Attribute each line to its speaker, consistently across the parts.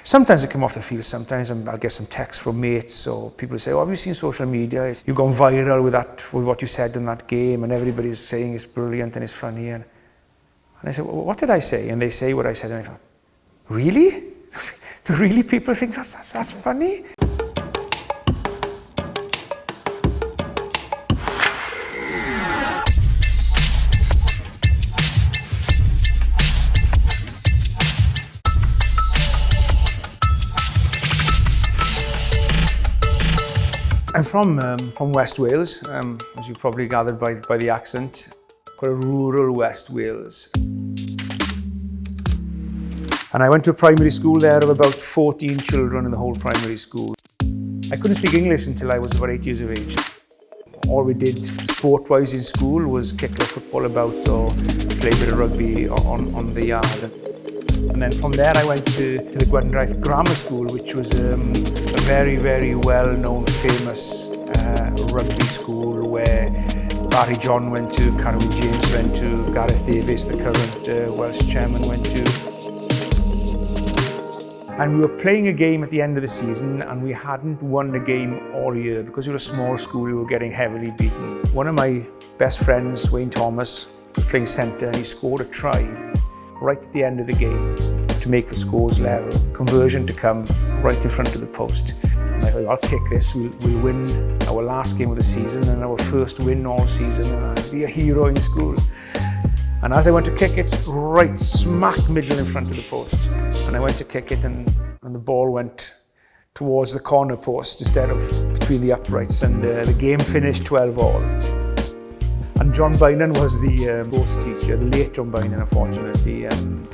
Speaker 1: Sometimes I come off the field, sometimes I'll get some texts from mates or people say, oh, have you seen social media? You've gone viral with what you said in that game and everybody's saying it's brilliant and it's funny. And I said, well, what did I say? And they say what I said and I thought, really? Do really people think that's funny? I'm from West Wales, as you probably gathered by the accent. Quite a rural West Wales. And I went to a primary school there of about 14 children in the whole primary school. I couldn't speak English until I was about 8 years of age. All we did sport-wise in school was kick a football about or play a bit of rugby on the yard. And then from there I went to the Gwendraeth Grammar School, which was a very, very well-known, famous rugby school where Barry John went to, Cara James went to, Gareth Davies, the current Welsh chairman, went to. And we were playing a game at the end of the season and we hadn't won the game all year because we were a small school, we were getting heavily beaten. One of my best friends, Wayne Thomas, was playing centre and he scored a try right at the end of the game to make the scores level. Conversion to come right in front of the post. And I thought, I'll kick this, we'll win our last game of the season and our first win all season and I'll be a hero in school. And as I went to kick it, right smack middle in front of the post. And I went to kick it and the ball went towards the corner post instead of between the uprights and the game finished 12-all. And John Deignan was the sports teacher, the late John Deignan, unfortunately.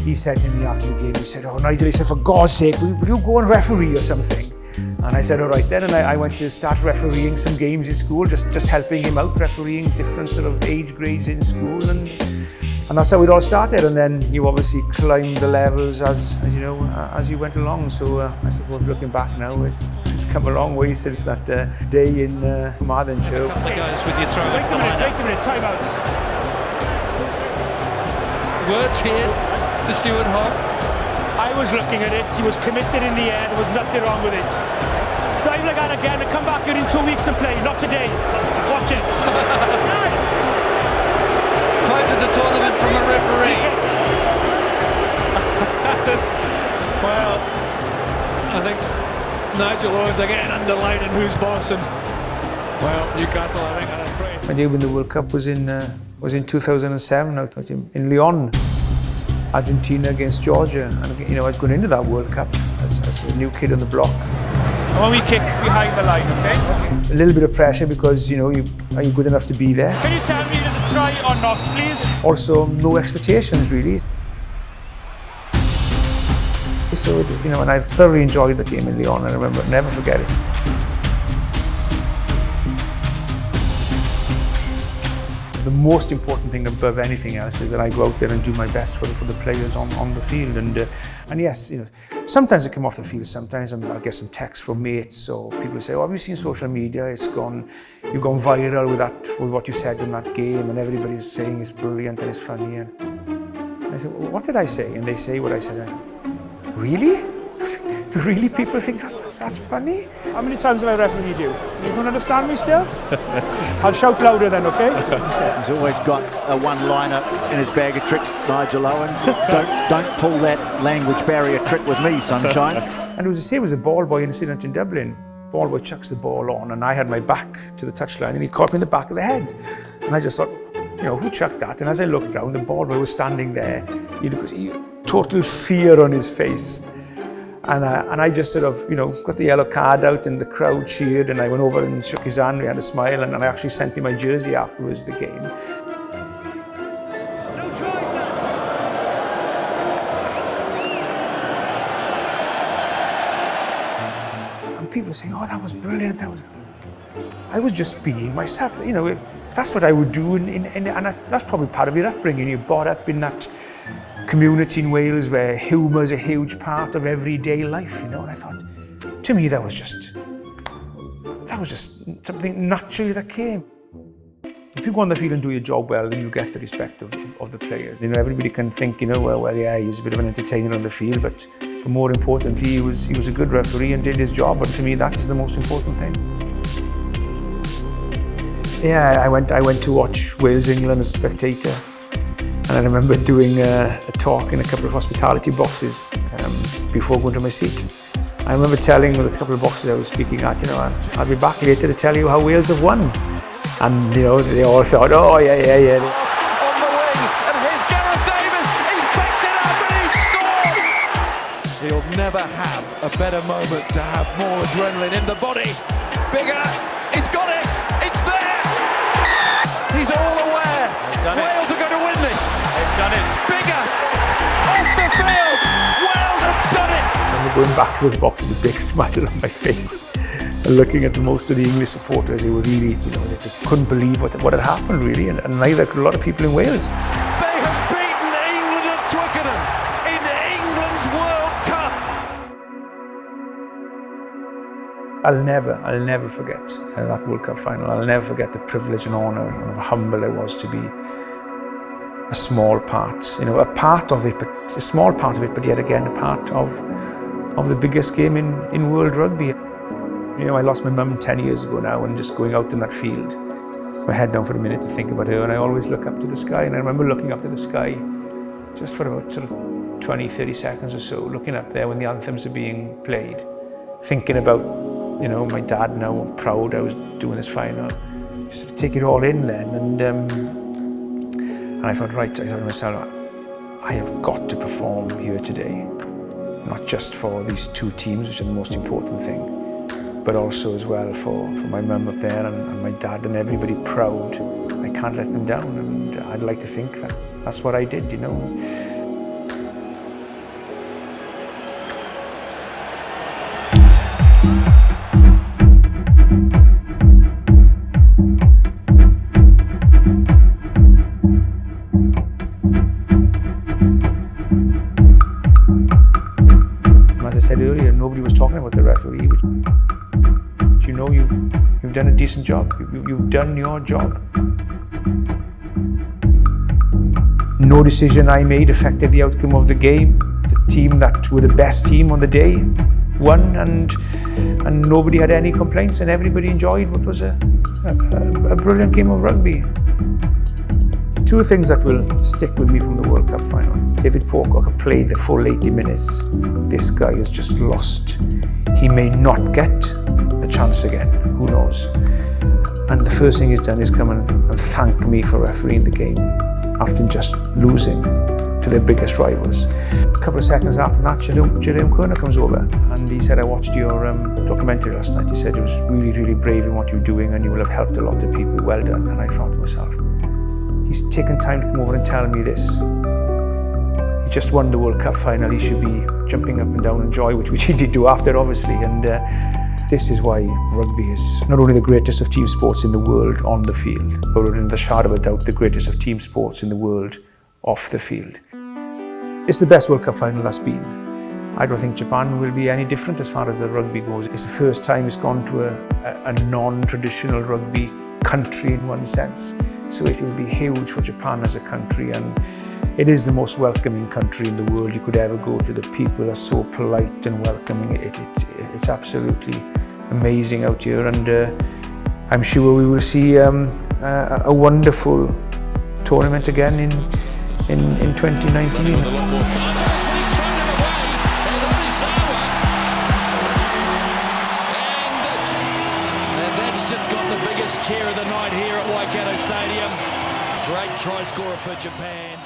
Speaker 1: He said to me after the game, he said, oh Nigel, he said, for God's sake, will you go and referee or something? And I said, all right then, and I went to start refereeing some games in school, just helping him out, refereeing different sort of age grades in school. And that's how it all started, and then you obviously climbed the levels as you know, as you went along. So I suppose looking back now, it's come a long way since that day in Marthenshire.
Speaker 2: A couple of guys with your throw.
Speaker 3: Wait a minute, time out.
Speaker 2: Words here to Stuart Hall.
Speaker 3: I was looking at it, he was committed in the air, there was nothing wrong with it. Dive like that again and come back here in 2 weeks and play, not today. Watch it.
Speaker 2: Quoted the tournament from a referee. Well, I think Nigel Owens again underlining who's boss, and well, Newcastle, I think, are afraid.
Speaker 1: My day when the World Cup was in 2007 out in Lyon, Argentina against Georgia, and you know, I was going into that World Cup as a new kid on the block.
Speaker 3: When we kick behind the line, okay?
Speaker 1: A little bit of pressure because, you know, are you good enough to be there?
Speaker 3: Can you tell me there's a try or not, please?
Speaker 1: Also, no expectations, really. So, you know, and I thoroughly enjoyed the game in Lyon, and I remember, never forget it. The most important thing above anything else is that I go out there and do my best for the players on the field. And yes, you know, sometimes I come off the field, sometimes I'll get some texts from mates or people say, oh, have you seen social media? You've gone viral with what you said in that game and everybody's saying it's brilliant and it's funny. And I said, well, what did I say? And they say what I said. And I thought, really? Do really people think that's funny?
Speaker 3: How many times have I refereed you? You don't understand me still? I'll shout louder then, okay?
Speaker 4: He's always got a one-liner in his bag of tricks, Nigel Owens. Don't pull that language barrier trick with me, sunshine.
Speaker 1: And it was the same as a ball boy incident in Dublin. Ball boy chucks the ball on and I had my back to the touchline and he caught me in the back of the head. And I just thought, you know, who chucked that? And as I looked around, the ball boy was standing there, you know, total fear on his face. And I just sort of, you know, got the yellow card out and the crowd cheered and I went over and shook his hand, we had a smile, and I actually sent him my jersey afterwards the game.
Speaker 3: No choice then.
Speaker 1: And people saying, oh, that was brilliant. I was just being myself, you know, that's what I would do and that's probably part of your upbringing. You're brought up in that community in Wales where humour is a huge part of everyday life, you know, and I thought, to me that was just something naturally that came. If you go on the field and do your job well, then you get the respect of of the players. You know, everybody can think, you know, well, yeah, he's a bit of an entertainer on the field, but more importantly, he was a good referee and did his job. And to me, that is the most important thing. Yeah, I went to watch Wales-England as a spectator, and I remember doing a talk in a couple of hospitality boxes before going to my seat. I remember telling the couple of boxes I was speaking at, you know, I'll be back later to tell you how Wales have won. And, you know, they all thought, oh, yeah.
Speaker 5: On the wing, and here's Gareth Davis. He's backed it up and he's scored. He'll never have a better moment to have more adrenaline in the body. Bigger, he's got it, it's there. He's all aware. Wales are going to win this.
Speaker 3: They've done it.
Speaker 5: Bigger, off the field. Wales have done it.
Speaker 1: I remember going back to the box with a big smile on my face. Looking at most of the English supporters, they were really, you know, they couldn't believe what had happened, really, and neither could a lot of people in Wales.
Speaker 5: They have beaten England at Twickenham in England's World Cup.
Speaker 1: I'll never forget that World Cup final. I'll never forget the privilege and honour and how humble I was to be a small part, you know, a part of it, but a small part of it, but yet again a part of the biggest game in world rugby. You know, I lost my mum 10 years ago now, and just going out in that field, my head down for a minute to think about her, and I always look up to the sky, and I remember looking up to the sky just for about sort of 20, 30 seconds or so, looking up there when the anthems are being played, thinking about, you know, my dad now, how proud I was doing this final. Just take it all in then, and I thought, right, I thought to myself, I have got to perform here today, not just for these two teams, which are the most important thing, but also as well for my mum up there and my dad and everybody proud. I can't let them down, and I'd like to think that that's what I did, you know. As I said earlier, nobody was talking about the referee. You know, you've done a decent job. You've done your job. No decision I made affected the outcome of the game. The team that were the best team on the day won, and nobody had any complaints, and everybody enjoyed what was a brilliant game of rugby. Two things that will stick with me from the World Cup final. David Pocock played the full 80 minutes. This guy has just lost. He may not get a chance again, who knows? And the first thing he's done is come and thank me for refereeing the game after just losing to their biggest rivals. A couple of seconds after that, Jerome Kerner comes over and he said, I watched your documentary last night. He said it was really, really brave in what you're doing and you will have helped a lot of people. Well done. And I thought to myself, he's taken time to come over and tell me this. He just won the World Cup final. He should be jumping up and down in joy, which he did do after, obviously. And this is why rugby is not only the greatest of team sports in the world on the field, but within the shadow of a doubt, the greatest of team sports in the world off the field. It's the best World Cup final that's been. I don't think Japan will be any different as far as the rugby goes. It's the first time it's gone to a non-traditional rugby country in one sense. So it will be huge for Japan as a country, and it is the most welcoming country in the world you could ever go to. The people are so polite and welcoming. It's absolutely amazing out here, and I'm sure we will see a wonderful tournament again in 2019.
Speaker 5: Just got the biggest cheer of the night here at Waikato Stadium. Great try scorer for Japan.